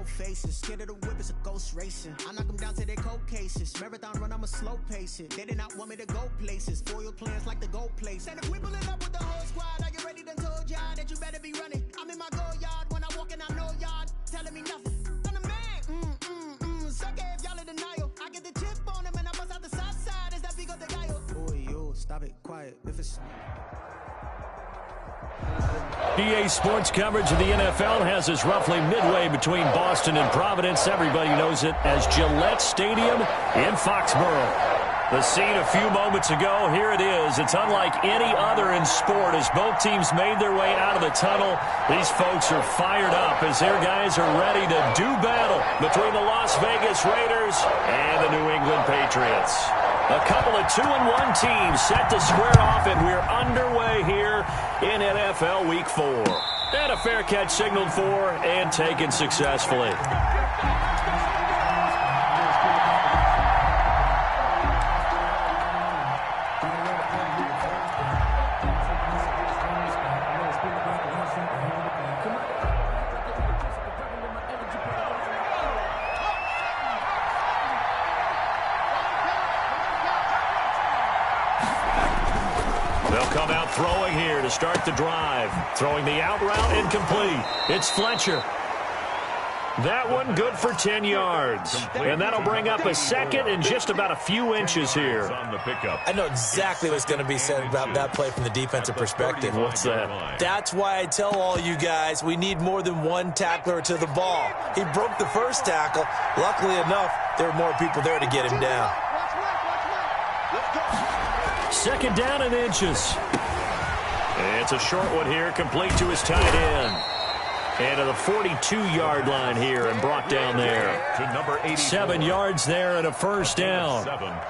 faces. Scared of the whip, it's a ghost racing. I knock them down to their cold cases. Marathon run, I'm a slow pace it. They did not want me to go places. Foil plans like the gold place. And if we pulling up with the whole squad, are you ready? Done told y'all that you better be running. I'm in my go yard when I walk in, I know y'all telling me nothing. I'm the man. Suck it if y'all in denial. I get the chip on them and I bust out the south side. Is that Vigo de Gallo? Boy, yo, stop it, quiet. If it's EA Sports coverage of the NFL has us roughly midway between Boston and Providence. Everybody knows it as Gillette Stadium in Foxborough. The scene a few moments ago, here it is. It's unlike any other in sport as both teams made their way out of the tunnel. These folks are fired up as their guys are ready to do battle between the Las Vegas Raiders and the New England Patriots. A couple of 2-1 teams set to square off, and we're underway here in NFL Week 4. And a fair catch signaled for and taken successfully. Come out throwing here to start the drive. Throwing the out route incomplete. It's Fletcher. That one good for 10 yards. And that'll bring up a second and just about a few inches here. I know exactly what's going to be said about that play from the defensive perspective. What's that? That's why I tell all you guys we need more than one tackler to the ball. He broke the first tackle. Luckily enough, there were more people there to get him down. Second down and inches. It's a short one here, complete to his tight end. And to the 42-yard line here and brought down there. 7 yards there and a first down.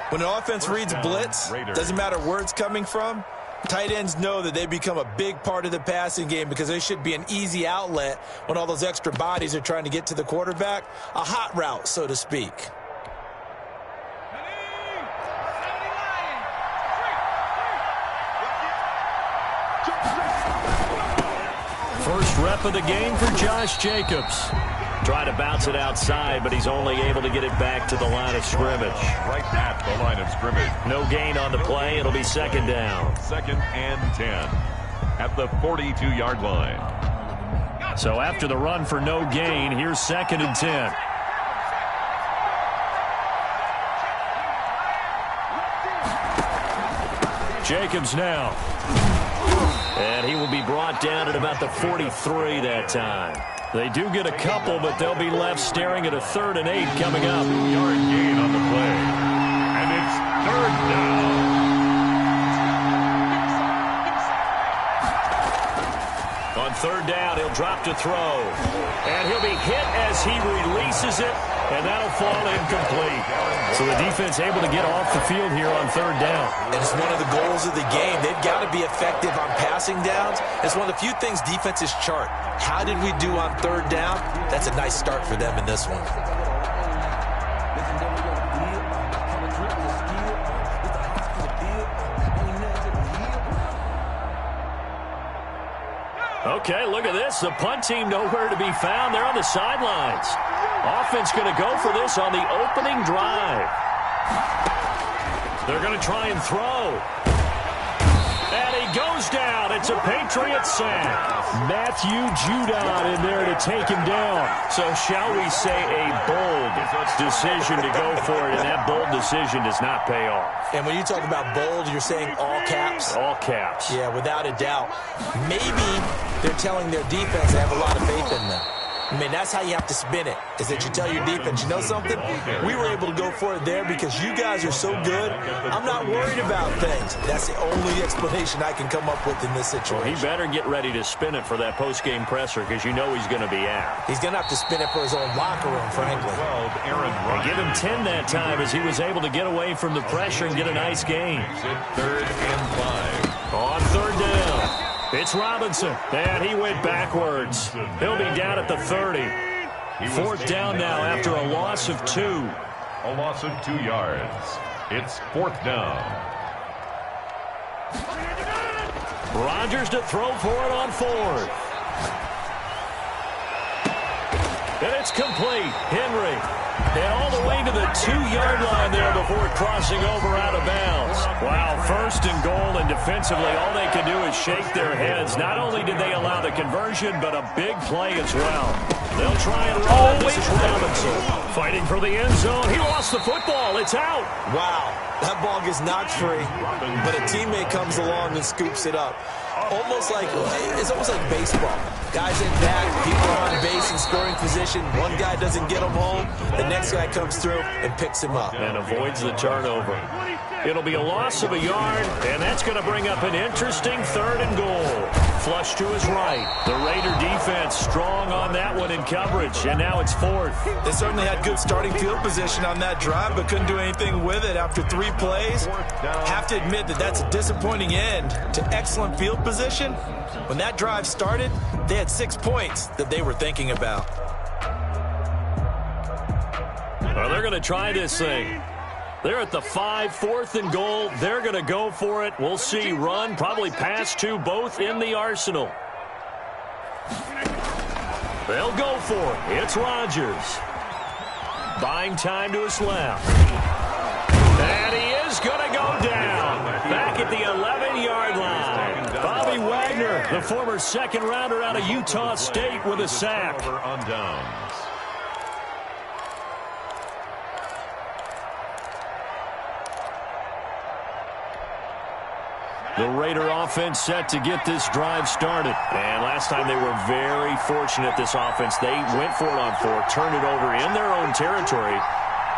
When an offense reads blitz, doesn't matter where it's coming from, tight ends know that they become a big part of the passing game because they should be an easy outlet when all those extra bodies are trying to get to the quarterback. A hot route, so to speak. First rep of the game for Josh Jacobs. Trying to bounce it outside, but he's only able to get it back to the line of scrimmage. Right at the line of scrimmage. No gain on the play. It'll be second down. Second and 10 at the 42-yard line. So after the run for no gain, here's second and 10. Jacobs now. And he will be brought down at about the 43 that time. They do get a couple, but they'll be left staring at a 3rd and 8 coming up. 2-yard gain on the play. And it's third down. On third down, he'll drop to throw. And he'll be hit as he releases it, and that'll fall incomplete. So the defense able to get off the field here on third down. And it's one of the goals of the game. They've got to be effective on passing downs. It's one of the few things defenses chart. How did we do on third down? That's a nice start for them in this one. Okay, look at this. The punt team nowhere to be found. They're on the sidelines. Offense going to go for this on the opening drive. They're going to try and throw. And he goes down. It's a Patriot sack. Matthew Judon in there to take him down. So shall we say a bold decision to go for it, and that bold decision does not pay off. And when you talk about bold, you're saying all caps? All caps. Yeah, without a doubt. Maybe they're telling their defense they have a lot of faith in them. I mean, that's how you have to spin it, is that you tell your defense, you know something? We were able to go for it there because you guys are so good. I'm not worried about things. That's the only explanation I can come up with in this situation. Well, he better get ready to spin it for that post-game presser because you know he's going to be out. He's going to have to spin it for his own locker room, frankly. And give him 10 that time as he was able to get away from the pressure and get a nice gain. Third and 5. On third down. It's Robinson, and he went backwards. He'll be down at the 30. Fourth down now after a loss of 2. A loss of 2 yards. It's fourth down. Rodgers to throw for it on fourth. And it's complete. Henry. And all the way to the 2-yard line there before crossing over out of bounds. Wow, 1st and goal, and defensively all they can do is shake their heads. Not only did they allow the conversion, but a big play as well. They'll try and run. This is Robinson fighting for the end zone. He lost the football. It's out. Wow, that ball gets knocked free, but a teammate comes along and scoops it up. It's almost like baseball. Guys in back, people are on base in scoring position. One guy doesn't get him home. The next guy comes through and picks him up. And avoids the turnover. It'll be a loss of a yard, and that's going to bring up an interesting 3rd and goal. Flush to his right. The Raider defense strong on that one in coverage, and now it's 4th. They certainly had good starting field position on that drive, but couldn't do anything with it after 3 plays. Have to admit that that's a disappointing end to excellent field position. When that drive started, they had 6 points that they were thinking about. Well, they're going to try this thing. They're at the 5, 4th and goal. They're going to go for it. We'll see. Run, probably pass to both in the arsenal. They'll go for it. It's Rodgers. Buying time to his left. And he is going to go down. Back at the 11-yard line. Bobby Wagner, the former 2nd rounder out of Utah State, with a sack. On downs. The Raider offense set to get this drive started. And last time they were very fortunate, this offense. They went for it on 4, turned it over in their own territory,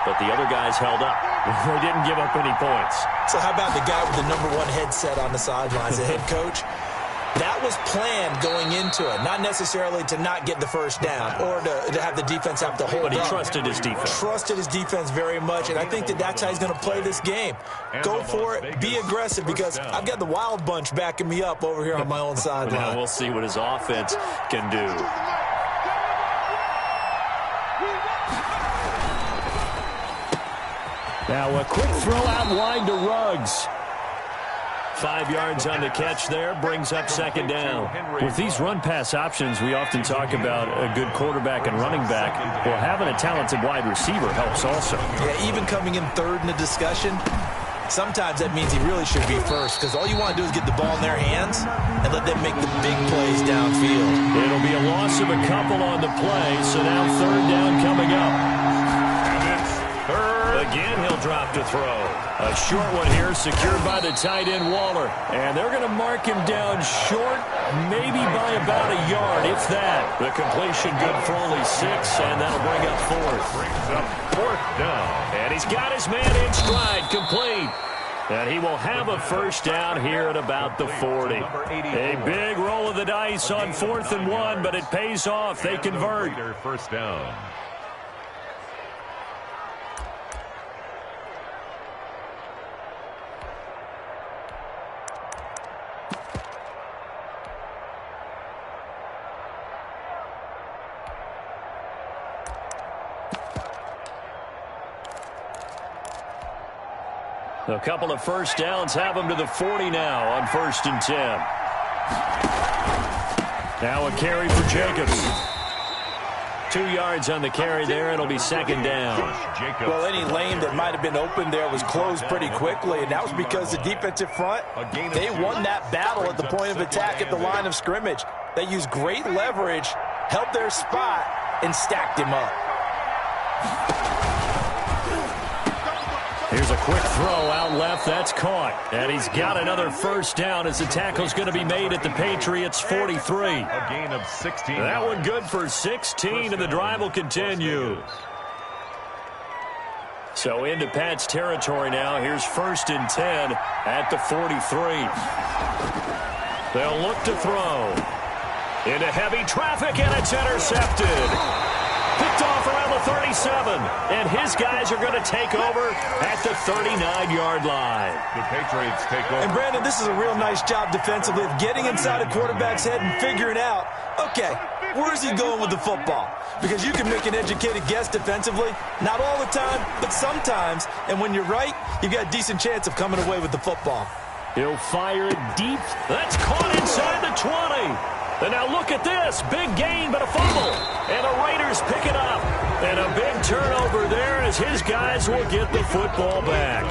but the other guys held up. They didn't give up any points. So how about the guy with the #1 headset on the sidelines, the head coach? That was planned going into it, not necessarily to not get the first down or to have the defense have to hold But he up. trusted his defense. Trusted his defense very much, and I think that's how he's going to play this game. Go for it, be aggressive, because I've got the Wild Bunch backing me up over here on my own sideline. Now we'll see what his offense can do. Now a quick throw out wide to Ruggs. 5 yards on the catch there, brings up 2nd down. With these run-pass options, we often talk about a good quarterback and running back. Well, having a talented wide receiver helps also. Yeah, even coming in 3rd in the discussion, sometimes that means he really should be 1st, because all you want to do is get the ball in their hands and let them make the big plays downfield. It'll be a loss of a couple on the play, so now 3rd down coming up. And it's 3rd. Again, he'll drop to throw. A short one here, secured by the tight end Waller. And they're going to mark him down short, maybe by about a yard, if that. The completion good for only 6, and that'll bring up 4th. Brings up 4th down. And he's got his man in stride, complete. And he will have a 1st down here at about the 40. A big roll of the dice on 4th and 1, but it pays off. They convert. 1st down. A couple of 1st downs have them to the 40 now on 1st and 10. Now a carry for Jacobs. 2 yards on the carry there. It'll be 2nd down. Well, any lane that might have been open there was closed pretty quickly, and that was because the defensive front, they won that battle at the point of attack at the line of scrimmage. They used great leverage, held their spot, and stacked him up. Here's a quick throw out left. That's caught. And he's got another 1st down as the tackle's going to be made at the Patriots' 43. A gain of 16. That one good for 16, and the drive will continue. So into Pat's territory now. Here's 1st and 10 at the 43. They'll look to throw. Into heavy traffic, and it's intercepted. Picked off around the 37, and his guys are going to take over at the 39-yard line. The Patriots take over. And, Brandon, this is a real nice job defensively of getting inside a quarterback's head and figuring out, okay, where is he going with the football? Because you can make an educated guess defensively, not all the time, but sometimes. And when you're right, you've got a decent chance of coming away with the football. He'll fire it deep. That's caught inside the 20. And now look at this. Big gain, but a fumble. And the Raiders pick it up. And a big turnover there as his guys will get the football back.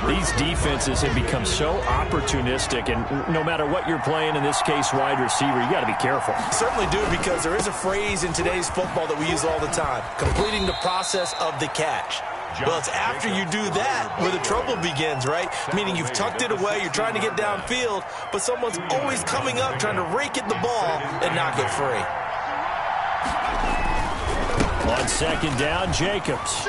These defenses have become so opportunistic, and no matter what you're playing, in this case, wide receiver, you got to be careful. Certainly do, because there is a phrase in today's football that we use all the time, completing the process of the catch. Well, it's after you do that where the trouble begins, right? Meaning you've tucked it away, you're trying to get downfield, but someone's always coming up trying to rake at the ball and knock it free. On second down, Jacobs.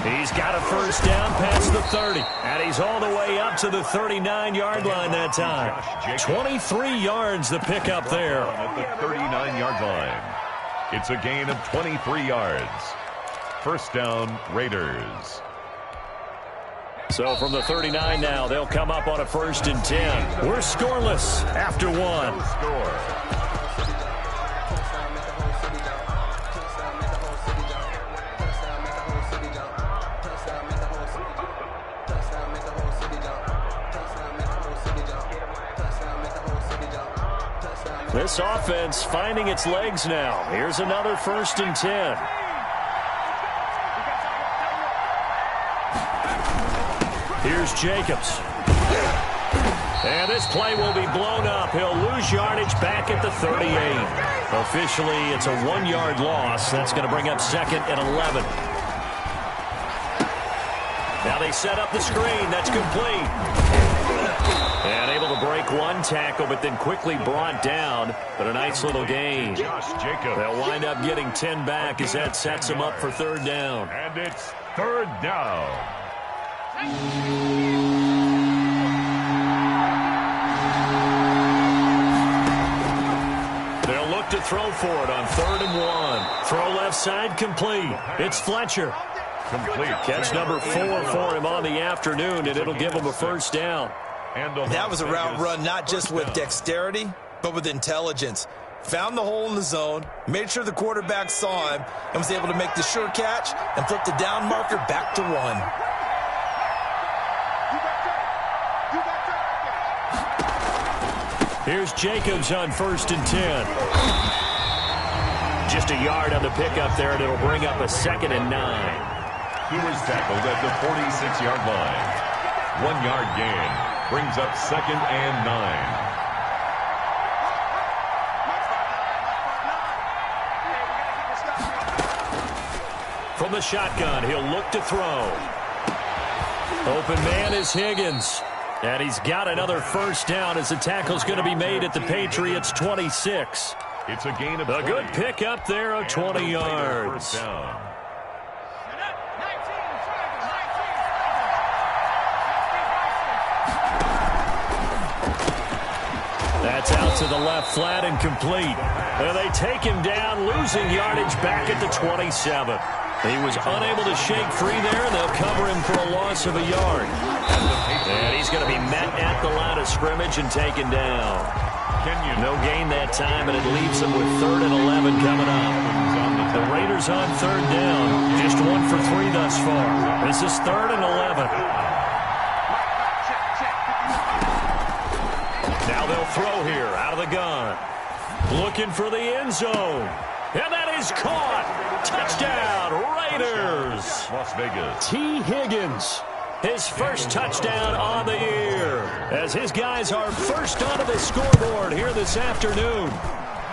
He's got a first down past the 30, and he's all the way up to the 39-yard line that time. 23 yards the pickup there. At the 39-yard line. It's a gain of 23 yards. First down, Raiders. So from the 39 now, they'll come up on a 1st and 10. We're scoreless after one. No score. This offense finding its legs now. Here's another 1st and 10. Here's Jacobs. And this play will be blown up. He'll lose yardage back at the 38. Officially, it's a 1-yard loss. That's going to bring up 2nd and 11. Now they set up the screen. That's complete. And able to break one tackle, but then quickly brought down. But a nice little gain. They'll wind up getting 10 back as that sets them up for 3rd down. And it's 3rd down. They'll look to throw for it on 3rd and 1. Throw left side, complete. It's Fletcher. Complete. Catch number 4 for him on the afternoon, and it'll give him a 1st down. That was a route run not just with dexterity, but with intelligence. Found the hole in the zone, made sure the quarterback saw him, and was able to make the sure catch and flip the down marker back to 1. Here's Jacobs on 1st and 10. Just a yard on the pickup there, and it'll bring up a 2nd and 9. He was tackled at the 46-yard line. 1-yard gain brings up 2nd and 9. From the shotgun, he'll look to throw. Open man is Higgins. And he's got another 1st down as the tackle's going to be made at the Patriots' 26. It's a gain of a good pickup there of 20 yards. That's out to the left flat and complete. And they take him down, losing yardage back at the 27. He was unable to shake free there, and they'll cover him for a loss of a yard. And he's going to be met at the line of scrimmage and taken down. No gain that time, and it leaves them with 3rd and 11 coming up. The Raiders on 3rd down. Just 1 for 3 thus far. This is 3rd and 11. Now they'll throw here out of the gun. Looking for the end zone. And that is caught. Touchdown, Raiders. Las Vegas. T. Higgins, his first touchdown on the year, as his guys are first onto the scoreboard here this afternoon.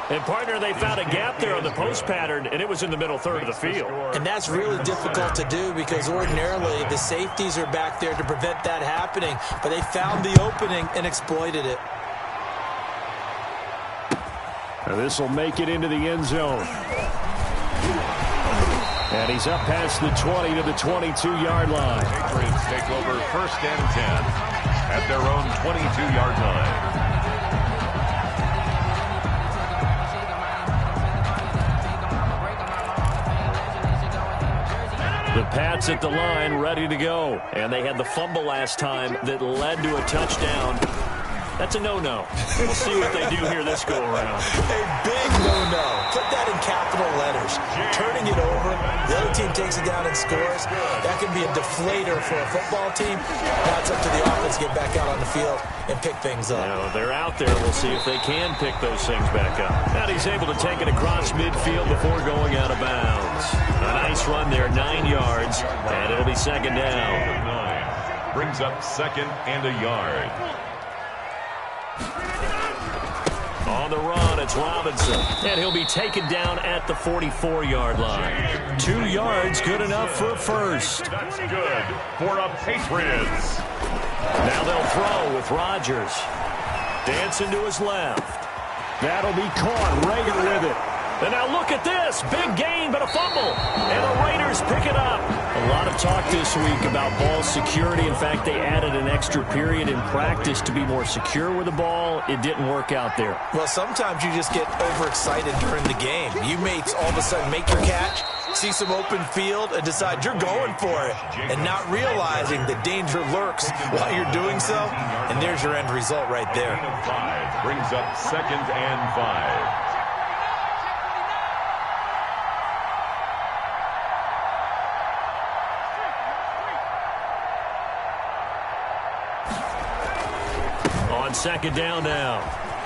And, partner, they found a gap there on the post pattern, and it was in the middle 3rd of the field. And that's really difficult to do because ordinarily the safeties are back there to prevent that happening. But they found the opening and exploited it. This will make it into the end zone. And he's up past the 20 to the 22-yard line. Patriots take over 1st and 10 at their own 22-yard line. The Pats at the line, ready to go. And they had the fumble last time that led to a touchdown. That's a no-no. We'll see what they do here this go-around. A big no-no. Put that in capital letters. Turning it over. The other team takes it touchdown and scores, that can be a deflator for a football team. Now it's up to the offense to get back out on the field and pick things up. Now, they're out there. We'll see if they can pick those things back up. And he's able to take it across midfield before going out of bounds. A nice run there, 9 yards, and it'll be second down. Brings up second and a yard. On the run, it's Robinson. And he'll be taken down at the 44-yard line. 2 yards, good enough for a first. That's good for a Patriots. Now they'll throw with Rodgers. Dancing to his left. That'll be caught. Rager with it. And now look at this. Big gain, but a fumble. And the Raiders pick it up. A lot of talk this week about ball security. In fact, they added an extra period in practice to be more secure with the ball. It didn't work out there. Well, sometimes you just get overexcited during the game. You may all of a sudden make your catch, see some open field, and decide you're going for it, and not realizing the danger lurks while you're doing so. And there's your end result right there. Brings up second and 5. On second down now,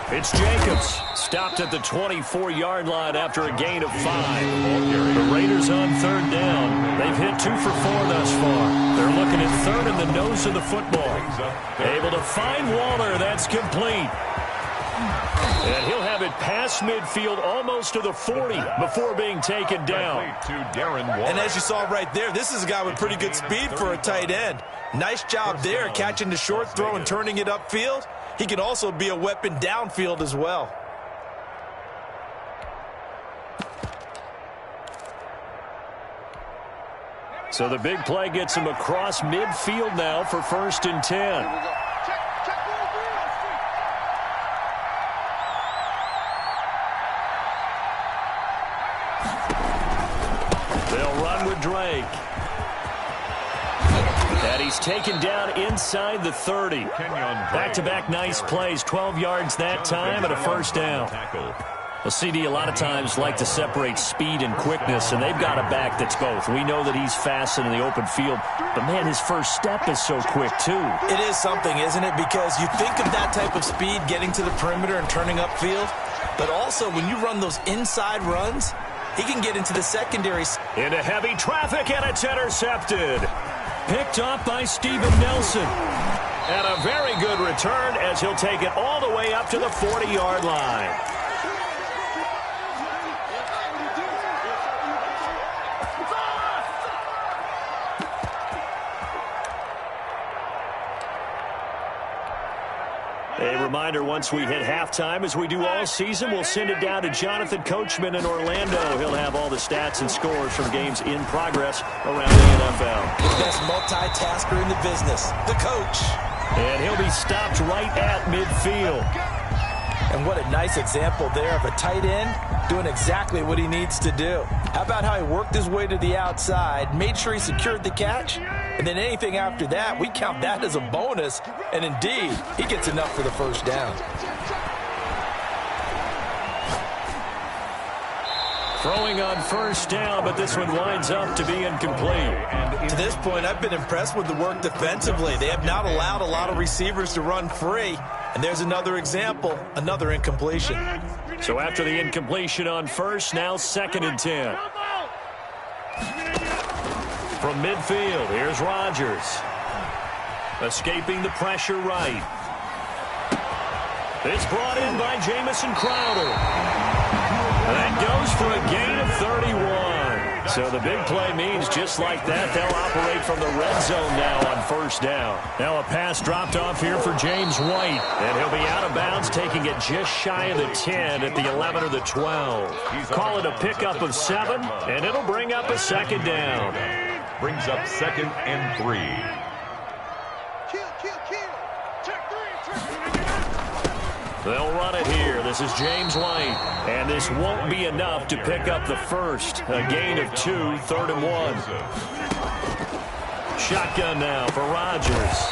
it's Jacobs. Stopped at the 24-yard line after a gain of 5. The Raiders on third down. They've hit 2 for 4 thus far. They're looking at third in the nose of the football. Able to find Waller. That's complete. And he'll have it past midfield almost to the 40 before being taken down. And as you saw right there, this is a guy with pretty good speed for a tight end. Nice job there, catching the short throw and turning it upfield. He can also be a weapon downfield as well. So the big play gets him across midfield now for 1st and 10. They'll run with Drake. And he's taken down inside the 30. Back-to-back nice plays. 12 yards that time and a first down. Well, CD, a lot of times like to separate speed and quickness, and they've got a back that's both. We know that he's fast in the open field, but, man, his first step is so quick, too. It is something, isn't it? Because you think of that type of speed getting to the perimeter and turning upfield, but also when you run those inside runs, he can get into the secondary. Into heavy traffic, and it's intercepted. Picked up by Steven Nelson. And a very good return as he'll take it all the way up to the 40-yard line. A reminder, once we hit halftime, as we do all season, we'll send it down to Jonathan Coachman in Orlando. He'll have all the stats and scores from games in progress around the NFL. The best multitasker in the business, the coach. And he'll be stopped right at midfield. And what a nice example there of a tight end doing exactly what he needs to do. How about how he worked his way to the outside, made sure he secured the catch, and then anything after that, we count that as a bonus. And indeed, he gets enough for the first down. Throwing on first down, but this one winds up to be incomplete. To this point, I've been impressed with the work defensively. They have not allowed a lot of receivers to run free. And there's another example, another incompletion. So after the incompletion on first, now 2nd and 10. From midfield, here's Rodgers. Escaping the pressure right. It's brought in by Jamison Crowder. And that goes for a gain of 31. So the big play means just like that, they'll operate from the red zone now on first down. Now a pass dropped off here for James White. And he'll be out of bounds, taking it just shy of the 10 at the 11 or the 12. Call it a pickup of 7, and it'll bring up a second down. Brings up 2nd and 3. They'll run it here. This is James White. And this won't be enough to pick up the first. A gain of 2, 3rd and 1. Shotgun now for Rodgers.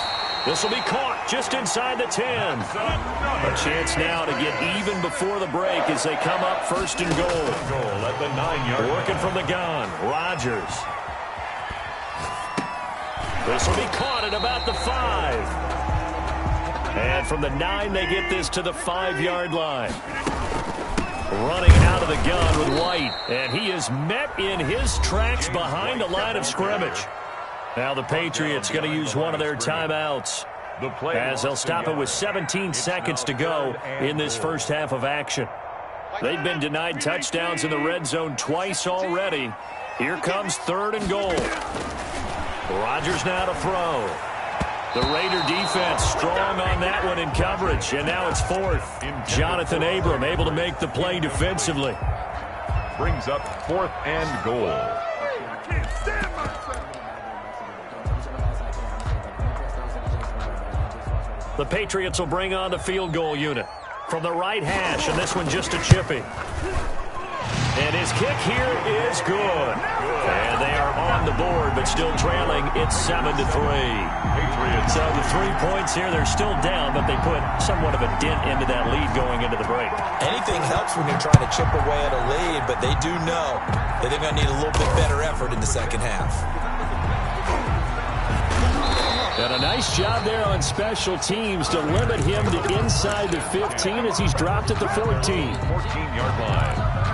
This will be caught just inside the 10. A chance now to get even before the break as they come up 1st and goal. Goal at the 9-yard line. Working from the gun, Rodgers. This will be caught at about the 5. And from the 9, they get this to the 5-yard line. Running out of the gun with White. And he is met in his tracks behind the line of scrimmage. Now the Patriots going to use one of their timeouts, as they'll stop it with 17 seconds to go in this first half of action. They've been denied touchdowns in the red zone twice already. Here comes 3rd and goal. Rodgers now to throw. The Raider defense strong on that one in coverage, and now it's 4th. Jonathan Abram able to make the play defensively. Brings up 4th and goal. The Patriots will bring on the field goal unit from the right hash, and this one just a chippy. And his kick here is good. And they are on the board, but still trailing. It's 7-3. So the 3 points here, they're still down, but they put somewhat of a dent into that lead going into the break. Anything helps when you're trying to chip away at a lead, but they do know that they're going to need a little bit better effort in the second half. And a nice job there on special teams to limit him to inside the 15 as he's dropped at the 14. 14-yard line.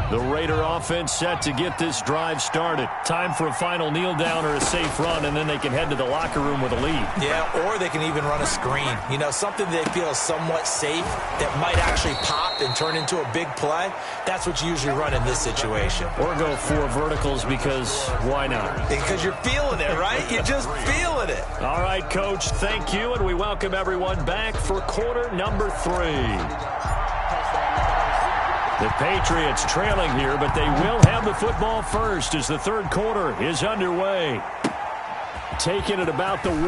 The Raider offense set to get this drive started. Time for a final kneel down or a safe run, and then they can head to the locker room with a lead. Yeah, or they can even run a screen. You know, something they feel is somewhat safe that might actually pop and turn into a big play. That's what you usually run in this situation. Or go 4 verticals, because why not? Because you're feeling it, right? You're just feeling it. All right, Coach, thank you, and we welcome everyone back for quarter number 3. The Patriots trailing here, but they will have the football first as the 3rd quarter is underway. Taking it about the 1.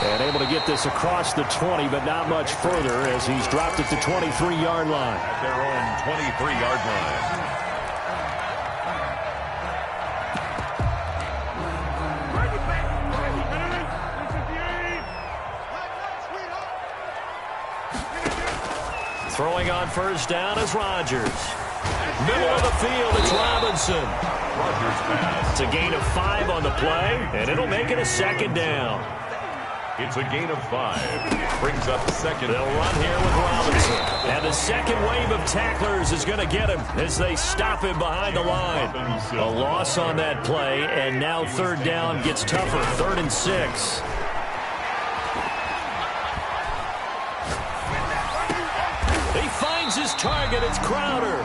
And able to get this across the 20, but not much further as he's dropped at the 23-yard line. At their own 23-yard line. Throwing on first down is Rodgers. Middle of the field, it's Robinson. Rodgers pass. It's a gain of 5 on the play, and it'll make it a 2nd down. It's a gain of 5. Brings up 2nd. They'll run here with Robinson. And the second wave of tacklers is going to get him as they stop him behind the line. A loss on that play, and now 3rd down gets tougher. 3rd and 6. He finds his target. It's Crowder.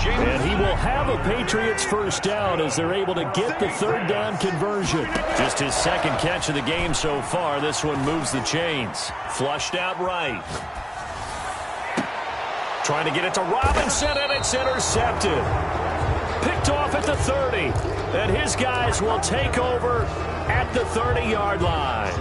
And he will have a Patriots first down as they're able to get the 3rd down conversion. Just his 2nd catch of the game so far. This one moves the chains. Flushed out right. Trying to get it to Robinson, and it's intercepted. Picked off at the 30. And his guys will take over at the 30-yard line.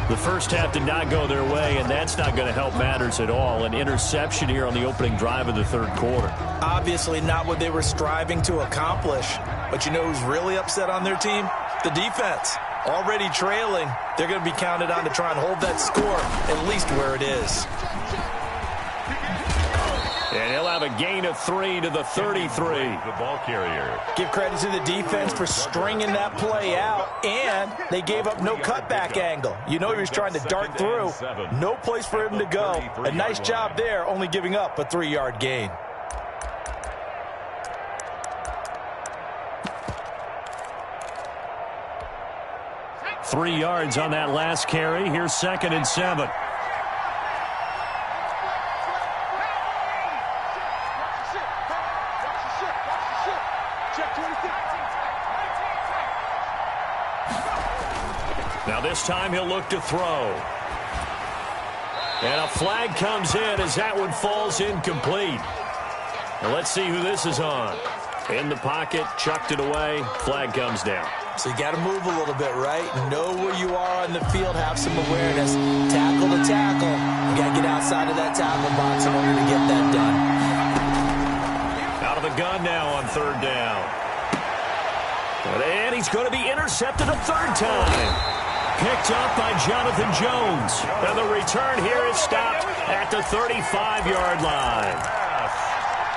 The first half did not go their way, and that's not going to help matters at all. An interception here on the opening drive of the 3rd quarter. Obviously not what they were striving to accomplish. But you know who's really upset on their team? The defense. Already trailing, they're going to be counted on to try and hold that score at least where it is. And he'll have a gain of 3 to the 33. The ball carrier. Give credit to the defense for stringing that play out, and they gave up no cutback angle. You know he was trying to dart through. No place for him to go. A nice job there, only giving up a 3-yard gain. Three yards on that last carry. Here's 2nd and 7. Now this time he'll look to throw. And a flag comes in as that one falls incomplete. Now let's see who this is on. In the pocket, chucked it away, flag comes down. So you got to move a little bit, right? Know where you are on the field, have some awareness. Tackle to tackle. You got to get outside of that tackle box in order to get that done. Out of the gun now on 3rd down. And he's going to be intercepted a 3rd time. Picked up by Jonathan Jones. And the return here is stopped at the 35-yard line.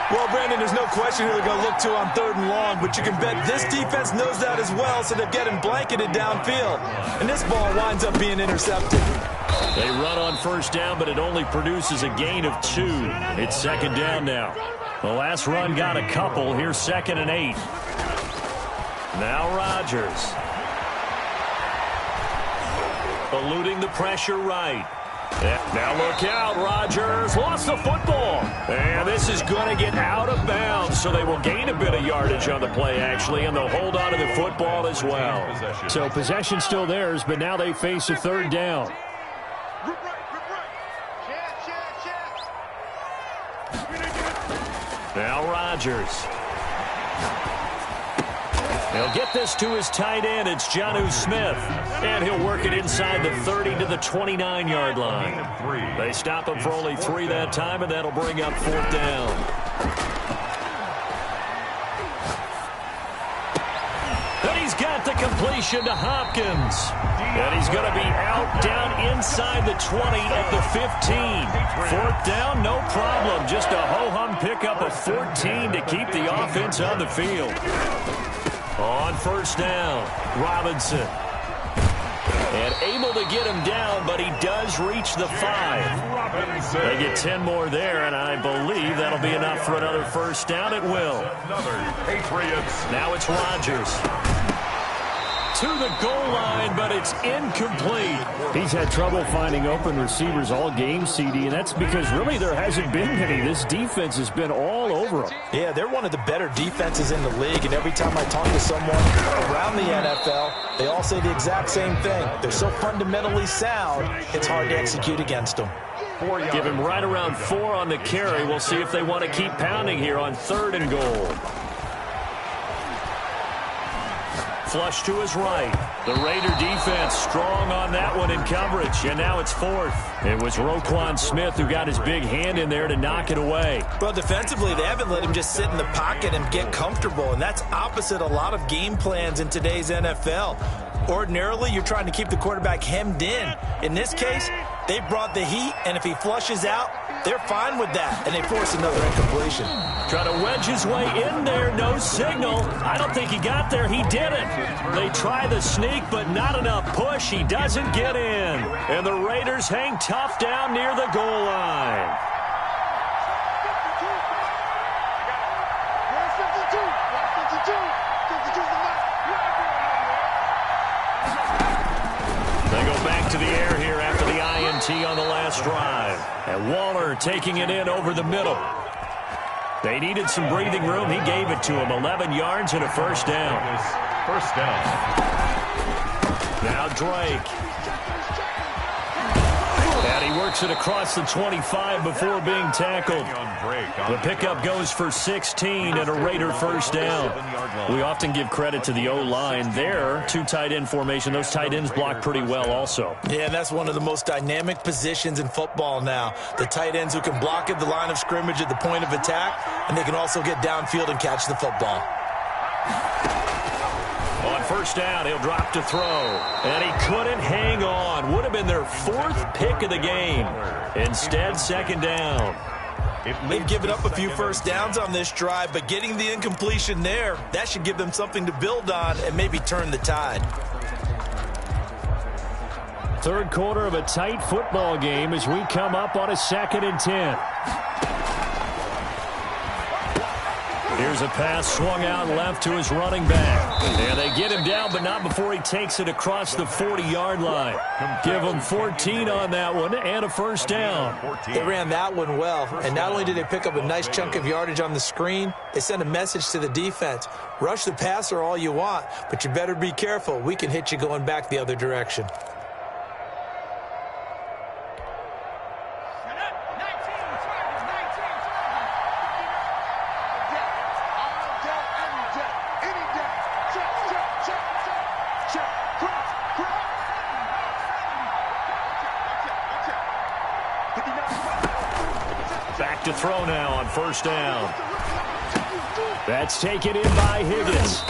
Well, Brandon, there's no question who they're going to look to on 3rd and long, but you can bet this defense knows that as well, so they're getting blanketed downfield. And this ball winds up being intercepted. They run on 1st down, but it only produces a gain of 2. It's 2nd down now. The last run got a couple. Here's 2nd and 8. Now Rodgers. Eluding the pressure right. Now look out, Rodgers lost the football. And this is going to get out of bounds, so they will gain a bit of yardage on the play, actually, and they'll hold on to the football as well. So possession still theirs, but now they face a 3rd down. Now Rodgers. He'll get this to his tight end. It's Jonnu Smith. And he'll work it inside the 30 to the 29-yard line. They stop him for only 3 that time, and that'll bring up 4th down. And he's got the completion to Hopkins. And he's going to be out down inside the 20 at the 15. 4th down, no problem. Just a ho-hum pickup of 14 to keep the offense on the field. On 1st down, Robinson. And able to get him down, but he does reach the 5. They get 10 more there, and I believe that'll be enough for another 1st down. It will. Now it's Rodgers. To the goal line, but it's incomplete. He's had trouble finding open receivers all game, CD, and that's because really there hasn't been any. This defense has been all over them. Yeah, they're one of the better defenses in the league, and every time I talk to someone around the NFL, they all say the exact same thing. They're so fundamentally sound, it's hard to execute against them. Give him right around 4 on the carry. We'll see if they want to keep pounding here on 3rd and goal. Flush to his right. The Raider defense strong on that one in coverage, and now it's 4th. It was Roquan Smith who got his big hand in there to knock it away. Well, defensively, they haven't let him just sit in the pocket and get comfortable, and that's opposite a lot of game plans in today's NFL. Ordinarily, you're trying to keep the quarterback hemmed in. In this case, they brought the heat, and if he flushes out, they're fine with that, and they force another incompletion. Trying to wedge his way in there, no signal. I don't think he got there. He didn't. They try the sneak, but not enough push. He doesn't get in. And the Raiders hang tough down near the goal line. They go back to the air here after the INT on the last drive. And Waller taking it in over the middle. They needed some breathing room. He gave it to him. 11 yards and a 1st down. 1st down. Now Drake. And he works it across the 25 before being tackled. The pickup goes for 16 and a Raider 1st down. We often give credit to the O-line. There, 2 tight end formation. Those tight ends block pretty well also. Yeah, and that's one of the most dynamic positions in football now. The tight ends who can block at the line of scrimmage at the point of attack, and they can also get downfield and catch the football. On 1st down, he'll drop to throw. And he couldn't hang on. Would have been their 4th pick of the game. Instead, 2nd down. They've given up a few 1st downs on this drive, but getting the incompletion there, that should give them something to build on and maybe turn the tide. 3rd quarter of a tight football game as we come up on a 2nd and 10. Here's a pass swung out left to his running back. And they get him down, but not before he takes it across the 40-yard line. Give him 14 on that one and a 1st down. They ran that one well, and not only did they pick up a nice chunk of yardage on the screen, they sent a message to the defense. Rush the passer all you want, but you better be careful. We can hit you going back the other direction. Back to throw now on 1st down. That's taken in by Higgins.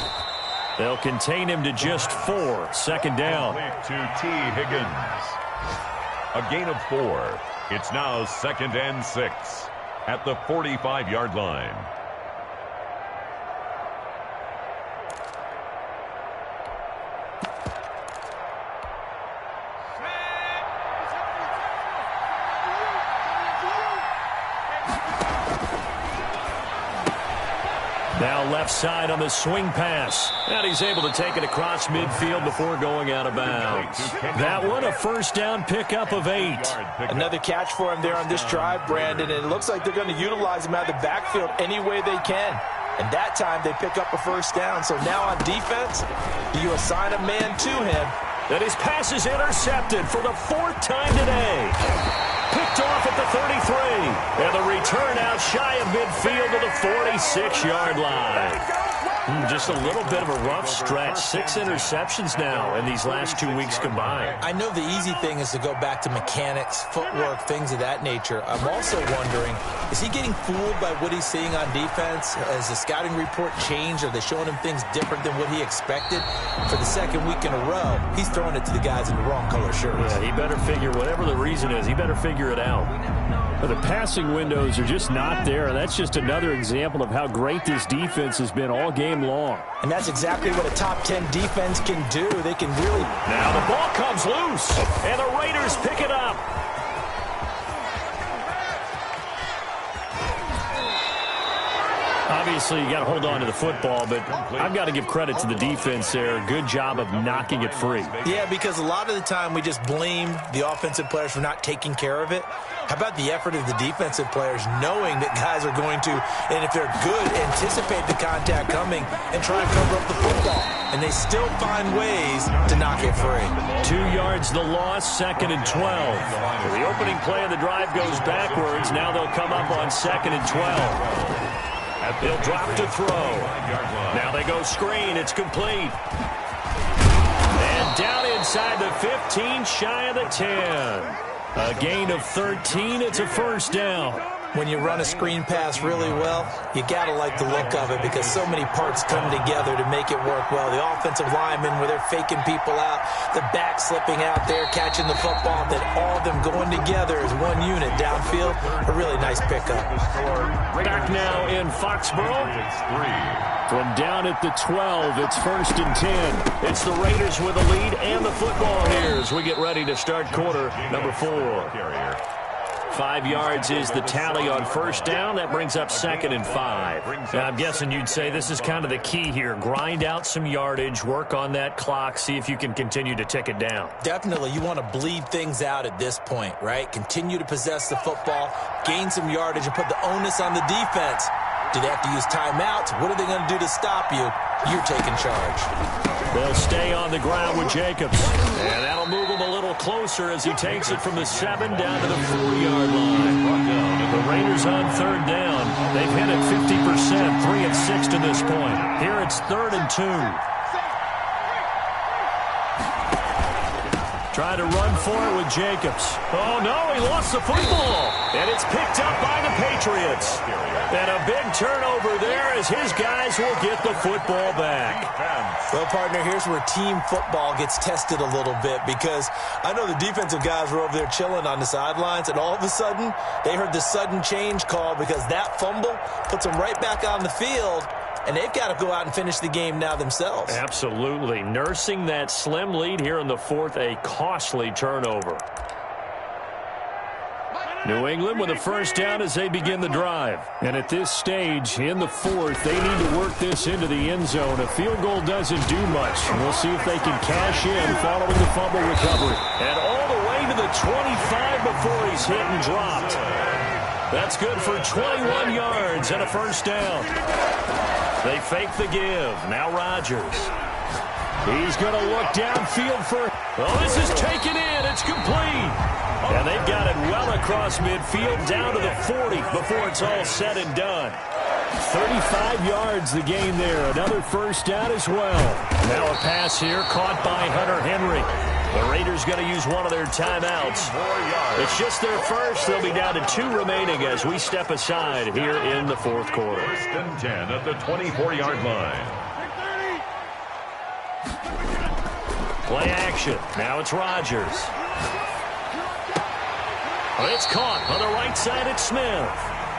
They'll contain him to just 4. 2nd down. To T. Higgins. A gain of 4. It's now 2nd and 6. at the 45-yard line. Now left side on the swing pass. And he's able to take it across midfield before going out of bounds. That one, a first down pickup of 8. Another catch for him there on this drive, Brandon. And it looks like they're going to utilize him out of the backfield any way they can. And that time they pick up a first down. So now on defense, do you assign a man to him? And his pass is intercepted for the 4th time today. Picked off at the 33. And the return out shy of midfield to the 46-yard line. Just a little bit of a rough stretch. 6 interceptions now in these last 2 weeks combined. I know the easy thing is to go back to mechanics, footwork, things of that nature. I'm also wondering, is he getting fooled by what he's seeing on defense? Has the scouting report changed? Are they showing him things different than what he expected? For the second week in a row, he's throwing it to the guys in the wrong color shirts. Yeah, he better figure, whatever the reason is, he better figure it out. But the passing windows are just not there. That's just another example of how great this defense has been all game long. And that's exactly what a top 10 defense can do. They can really... Now the ball comes loose, and the Raiders pick it up. Obviously, you got to hold on to the football, but I've got to give credit to the defense there. Good job of knocking it free. Yeah, because a lot of the time we just blame the offensive players for not taking care of it. How about the effort of the defensive players knowing that guys are going to, and if they're good, anticipate the contact coming and try and cover up the football. And they still find ways to knock it free. 2 yards the loss, 2nd and 12. The opening play of the drive goes backwards. Now they'll come up on 2nd and 12. They'll drop to throw. Now they go screen. It's complete. And down inside the 15, shy of the 10. A gain of 13. It's a first down. When you run a screen pass really well, you got to like the look of it because so many parts come together to make it work well. The offensive linemen, where they're faking people out, the back slipping out there, catching the football, then all of them going together as one unit downfield. A really nice pickup. Back now in Foxborough. From down at the 12, it's 1st and 10. It's the Raiders with a lead and the football here as we get ready to start quarter number 4. 5 yards is the tally on first down. That brings up 2nd and 5. Now, I'm guessing you'd say this is kind of the key here. Grind out some yardage, work on that clock, see if you can continue to tick it down. Definitely. You want to bleed things out at this point, right? Continue to possess the football, gain some yardage, and put the onus on the defense. Do they have to use timeouts? What are they going to do to stop you? You're taking charge. They'll stay on the ground with Jacobs. And that'll move him a little closer as he takes it from the 7 down to the 4-yard line. The Raiders on 3rd down. They've hit it 50%, 3 of 6 to this point. Here it's 3rd and 2. Try to run for it with Jacobs. Oh, no, he lost the football. And it's picked up by the Patriots. And a big turnover there as his guys will get the football back. Well, partner, here's where team football gets tested a little bit because I know the defensive guys were over there chilling on the sidelines, and all of a sudden they heard the sudden change call because that fumble puts them right back on the field. And they've got to go out and finish the game now themselves. Absolutely. Nursing that slim lead here in the 4th, a costly turnover. New England with a first down as they begin the drive. And at this stage, in the 4th, they need to work this into the end zone. A field goal doesn't do much. We'll see if they can cash in following the fumble recovery. And all the way to the 25 before he's hit and dropped. That's good for 21 yards and a first down. They fake the give. Now Rodgers. He's going to look downfield for... Oh, this is taken in. It's complete. And they've got it well across midfield down to the 40 before it's all said and done. 35 yards the gain there. Another first down as well. Now a pass here caught by Hunter Henry. The Raiders going to use one of their timeouts. It's just their first. They'll be down to 2 remaining as we step aside here in the 4th quarter. 1st and 10 at the 24-yard line. Play action. Now it's Rodgers. It's caught on the right side. It's Smith.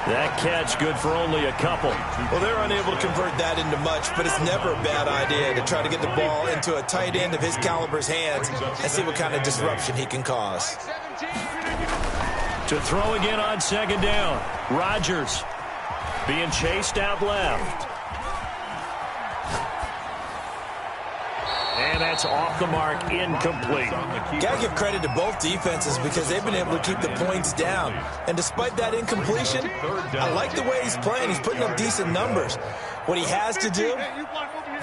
That catch good for only a couple. Well, they're unable to convert that into much, but it's never a bad idea to try to get the ball into a tight end of his caliber's hands and see what kind of disruption he can cause. To throw again on second down. Rodgers being chased out left. And that's off the mark, incomplete. Got to give credit to both defenses because they've been able to keep the points down. And despite that incompletion, I like the way he's playing. He's putting up decent numbers. What he has to do,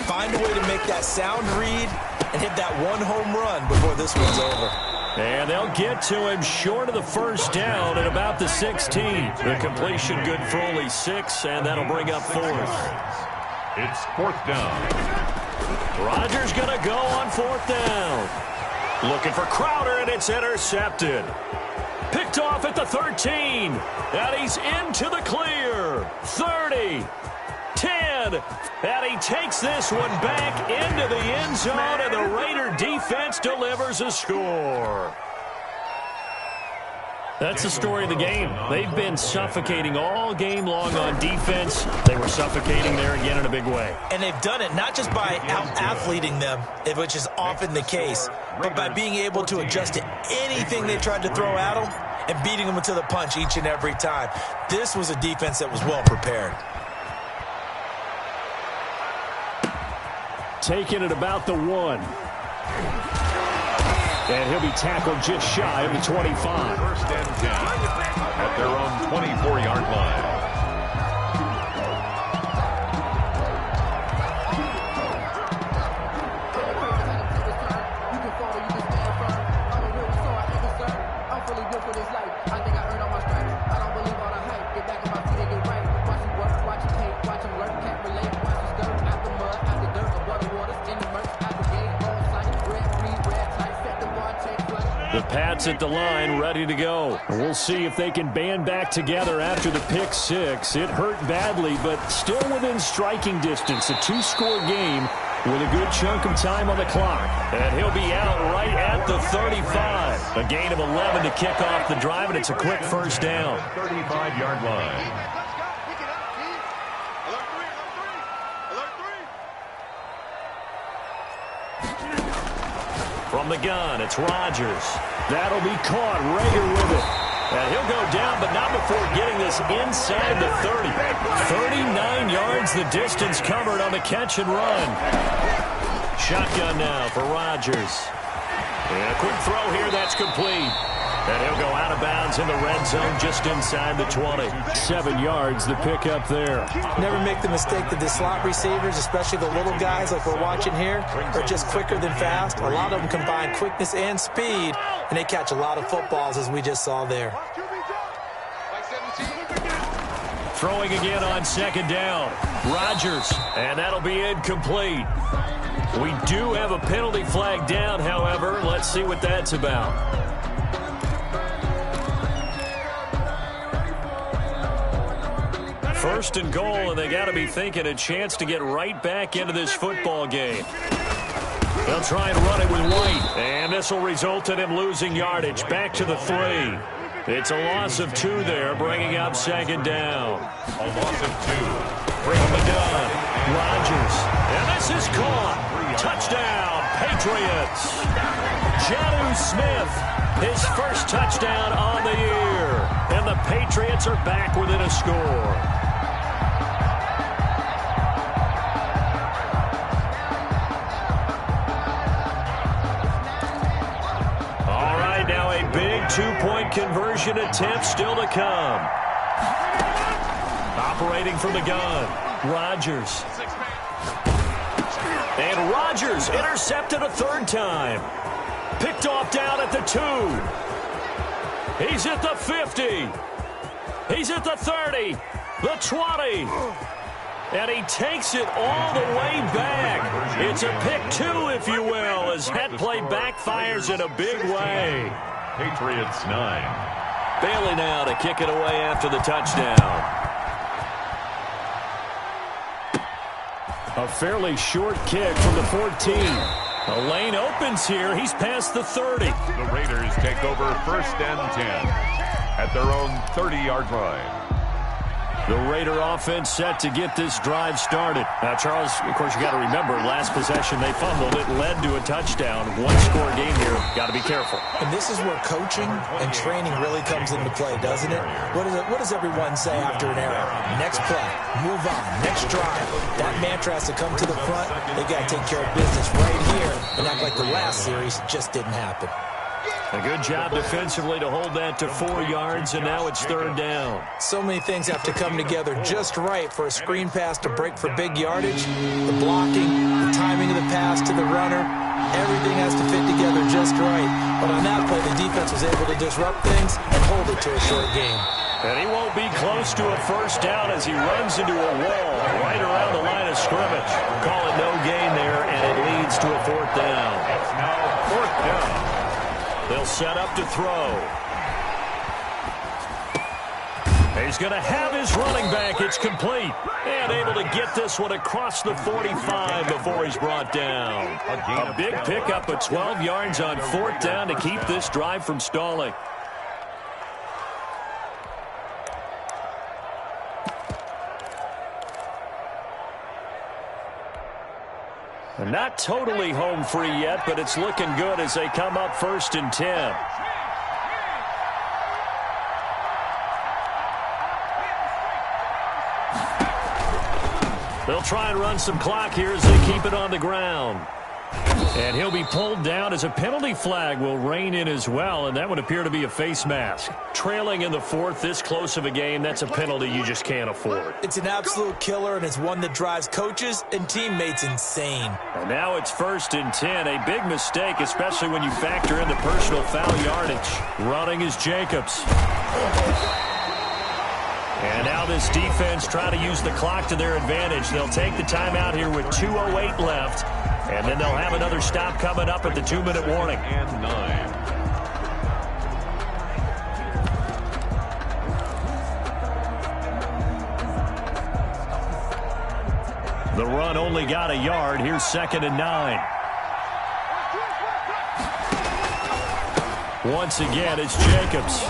find a way to make that sound read and hit that one home run before this one's over. And they'll get to him short of the first down at about the 16. The completion good for only 6, and that'll bring up 4th. It's 4th down. Rodgers going to go on 4th down. Looking for Crowder, and it's intercepted. Picked off at the 13. And he's into the clear. 30. 10. And he takes this one back into the end zone, and the Raider defense delivers a score. That's the story of the game. They've been suffocating all game long on defense. They were suffocating there again in a big way. And they've done it not just by out-athleting them, which is often the case, but by being able to adjust to anything they tried to throw at them and beating them to the punch each and every time. This was a defense that was well prepared. Taking it about the 1. And he'll be tackled just shy of the 25. 1st and 10 at their own 24-yard line. The Pats at the line, ready to go. We'll see if they can band back together after the pick 6. It hurt badly, but still within striking distance. A 2-score game with a good chunk of time on the clock. And he'll be out right at the 35. A gain of 11 to kick off the drive, and it's a quick first down. 35-yard line. From the gun, it's Rodgers. That'll be caught. Rager with it. And he'll go down, but not before getting this inside the 30. 39 yards the distance covered on the catch and run. Shotgun now for Rodgers. And a quick throw here, that's complete. And he'll go out of bounds in the red zone just inside the 20. 7 yards, the pickup there. Never make the mistake that the slot receivers, especially the little guys like we're watching here, are just quicker than fast. A lot of them combine quickness and speed, and they catch a lot of footballs, as we just saw there. Throwing again on second down. Rodgers, and that'll be incomplete. We do have a penalty flag down, however. Let's see what that's about. First and goal, and they got to be thinking a chance to get right back into this football game. They'll try and run it with White, and this will result in him losing yardage. Back to the 3. It's a loss of 2 there, bringing up second down. A loss of 2. From the gun, Rodgers, and this is caught. Touchdown, Patriots. Jonnu Smith, his first touchdown on the year, and the Patriots are back within a score. Big 2-point conversion attempt still to come. Operating from the gun, Rodgers. And Rodgers intercepted a 3rd time. Picked off down at the 2. He's at the 50. He's at the 30. The 20. And he takes it all the way back. It's a pick 2, if you will, as that play backfires in a big way. Patriots 9. Bailey now to kick it away after the touchdown. A fairly short kick from the 14. A lane opens here. He's past the 30. The Raiders take over 1st and 10 at their own 30-yard line. The Raider offense set to get this drive started. Now, Charles, of course, you got to remember, last possession they fumbled. It led to a touchdown. One-score game here. Got to be careful. And this is where coaching and training really comes into play, doesn't it? What does everyone say after an error? Next play, move on, next drive. That mantra has to come to the front. They got to take care of business right here and act like the last series just didn't happen. A good job defensively to hold that to 4 yards, and now it's third down. So many things have to come together just right for a screen pass to break for big yardage. The blocking, the timing of the pass to the runner, everything has to fit together just right. But on that play, the defense was able to disrupt things and hold it to a short game. And he won't be close to a first down as he runs into a wall right around the line of scrimmage. Call it no gain there, and it leads to a fourth down. It's now fourth down. They'll set up to throw. He's going to have his running back. It's complete. And able to get this one across the 45 before he's brought down. A big pickup of 12 yards on fourth down to keep this drive from stalling. Not totally home free yet, but it's looking good as they come up 1st and 10. They'll try and run some clock here as they keep it on the ground. And he'll be pulled down as a penalty flag will rein in as well, and that would appear to be a face mask. Trailing in the fourth, this close of a game, that's a penalty you just can't afford. It's an absolute killer, and it's one that drives coaches and teammates insane. And now it's 1st and 10, a big mistake, especially when you factor in the personal foul yardage. Running is Jacobs. And now this defense trying to use the clock to their advantage. They'll take the timeout here with 2:08 left. And then they'll have another stop coming up at the 2-minute warning. And 9. The run only got a yard. Here's 2nd and 9. Once again, it's Jacobs.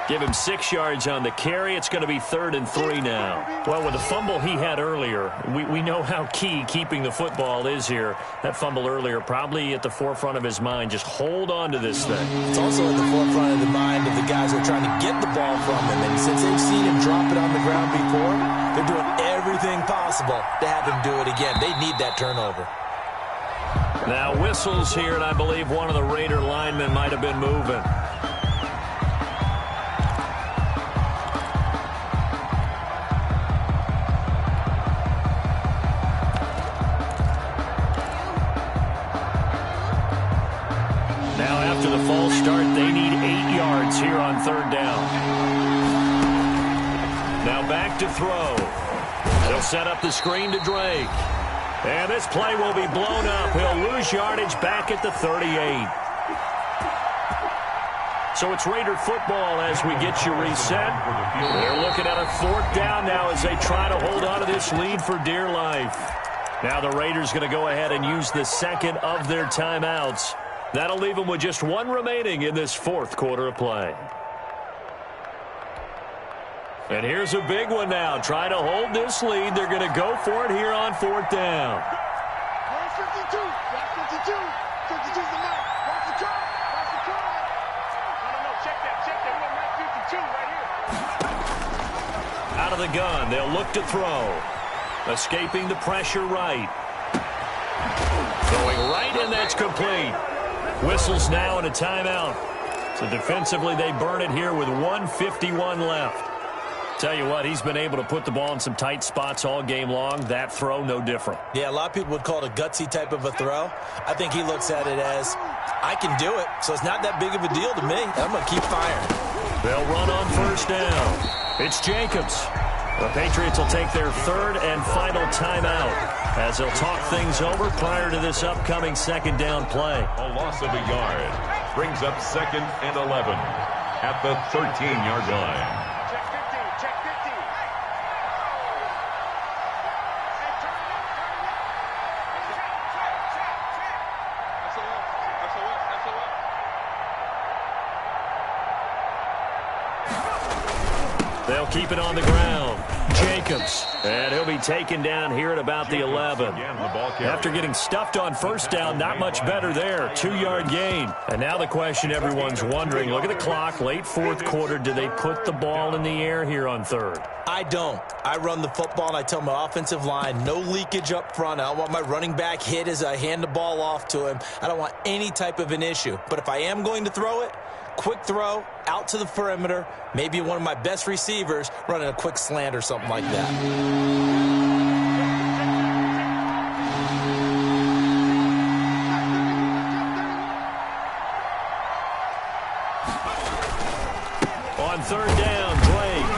Give him 6 yards on the carry. It's going to be 3rd and 3 now. Well, with the fumble he had earlier, we know how key keeping the football is here. That fumble earlier probably at the forefront of his mind. Just hold on to this thing. It's also at the forefront of the mind of the guys who are trying to get the ball from him. And since they've seen him drop it on the ground before, they're doing everything possible to have him do it again. They need that turnover. Now whistles here, and I believe one of the Raider linemen might have been moving. After the false start, they need 8 yards here on 3rd down. Now back to throw. They'll set up the screen to Drake. And this play will be blown up. He'll lose yardage back at the 38. So it's Raider football as we get you reset. They're looking at a 4th down now as they try to hold on to this lead for dear life. Now the Raiders going to go ahead and use the 2nd of their timeouts. That'll leave them with just 1 remaining in this 4th quarter of play. And here's a big one now. Trying to hold this lead. They're going to go for it here on 4th down. 52. 52. 52's the mark. Watch the car. Watch the car. No, check that. Check that. We got 52 right here. Out of the gun. They'll look to throw. Escaping the pressure right. Going right, and that's complete. Whistles now and a timeout. So defensively, they burn it here with 1:51 left. Tell you what, he's been able to put the ball in some tight spots all game long. That throw, no different. Yeah, a lot of people would call it a gutsy type of a throw. I think he looks at it as, I can do it, so it's not that big of a deal to me. I'm going to keep firing. They'll run on 1st down. It's Jacobs. The Patriots will take their 3rd and final timeout as they'll talk things over prior to this upcoming 2nd down play. A loss of a yard brings up 2nd and 11 at the 13-yard line. Check 15. Check 15. They'll keep it on the ground. Jacobs. And he'll be taken down here at about the 11. After getting stuffed on first down, not much better there. 2-yard gain. And now the question everyone's wondering, look at the clock, late fourth quarter. Do they put the ball in the air here on third? I don't. I run the football, and I tell my offensive line, no leakage up front. I don't want my running back hit as I hand the ball off to him. I don't want any type of an issue. But if I am going to throw it, quick throw, out to the perimeter, maybe one of my best receivers running a quick slant or something like that. On third down, Blake.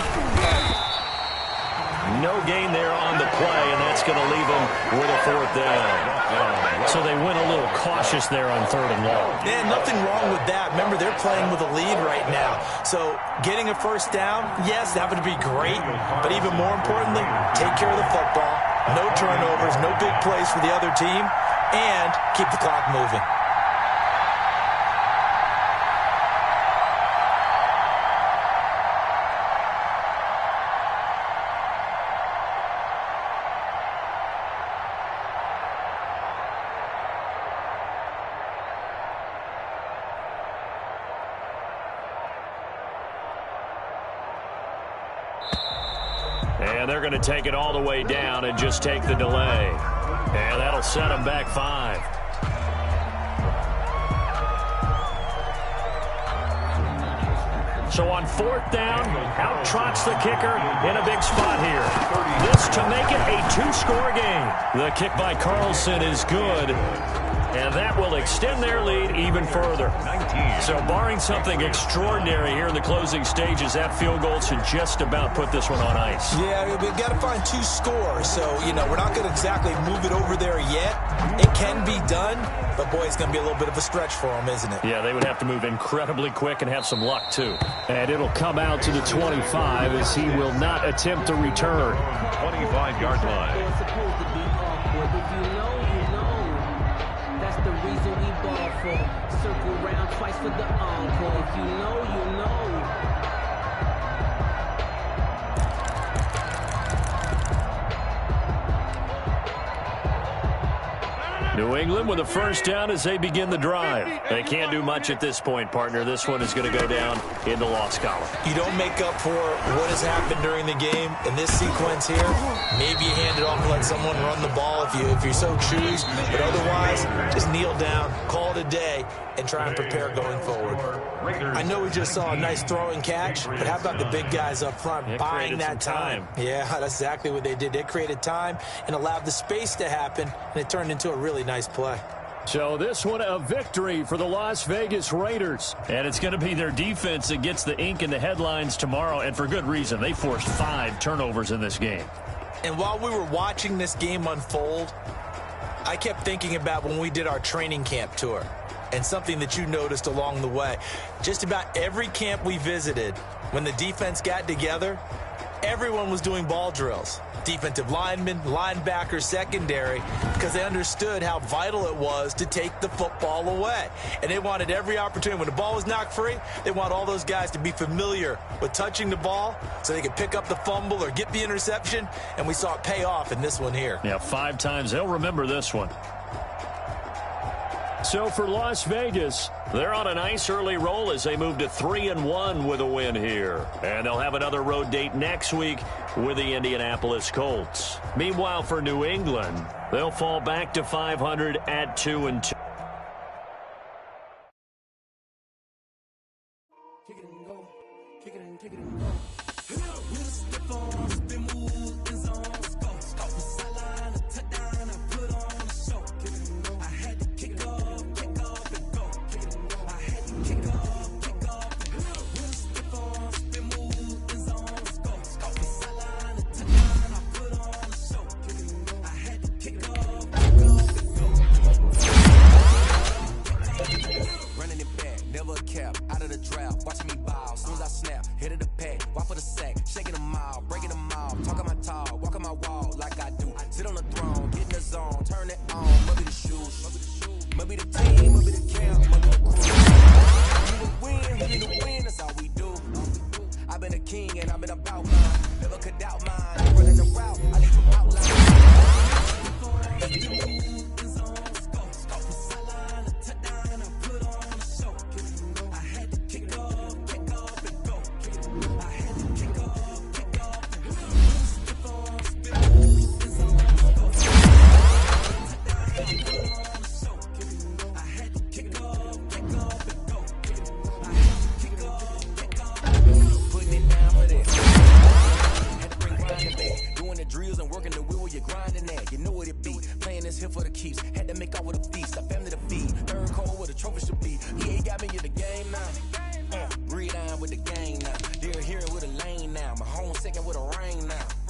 No gain there on the play, and that's going to leave them with a fourth down. So they went a little cautious there on third and long. Yeah, nothing wrong with that. Remember, they're playing with a lead right now. So getting a first down, yes, that would be great. But even more importantly, take care of the football. No turnovers, no big plays for the other team, and keep the clock moving. And they're going to take it all the way down and just take the delay. And that'll set them back 5. So on fourth down, out trots the kicker in a big spot here. This to make it a 2-score game. The kick by Carlson is good. And that will extend their lead even further. So barring something extraordinary here in the closing stages, that field goal should just about put this one on ice. Yeah, we've got to find 2 scores. So, we're not going to exactly move it over there yet. It can be done, but, boy, it's going to be a little bit of a stretch for them, isn't it? Yeah, they would have to move incredibly quick and have some luck, too. And it'll come out to the 25 as he will not attempt to return. 25-yard line. The reason we ball for. Circle round twice for the encore. If you know, you know. New England with a first down as they begin the drive. They can't do much at this point, partner. This one is going to go down in the loss column. You don't make up for what has happened during the game in this sequence here. Maybe you hand it off and let someone run the ball if you so choose. But otherwise, just kneel down, call it a day, and try and prepare going forward. I know we just saw a nice throwing catch, but how about the big guys up front buying that time? Yeah, that's exactly what they did. They created time and allowed the space to happen, and it turned into a really nice play. So this one a victory for the Las Vegas Raiders. And it's going to be their defense that gets the ink in the headlines tomorrow, and for good reason. They forced 5 turnovers in this game. And while we were watching this game unfold, I kept thinking about when we did our training camp tour and something that you noticed along the way. Just about every camp we visited, when the defense got together, everyone was doing ball drills. Defensive linemen, linebackers, secondary, because they understood how vital it was to take the football away. And they wanted every opportunity. When the ball was knocked free, they want all those guys to be familiar with touching the ball so they could pick up the fumble or get the interception. And we saw it pay off in this one here. Yeah, 5 times. They'll remember this one. So for Las Vegas, they're on a nice early roll as they move to 3-1 with a win here. And they'll have another road date next week with the Indianapolis Colts. Meanwhile, for New England, they'll fall back to 500 at 2-2. I've been a king and I've been about my drills and working the wheel where you're grinding at. You know what it be. Playing this here for the keeps. Had to make out with a feast. A family to feed. Third cold where the trophy should be. EA got me in the game now. Gridiron with the gang now. They're here with a lane now. My home second with a rain now.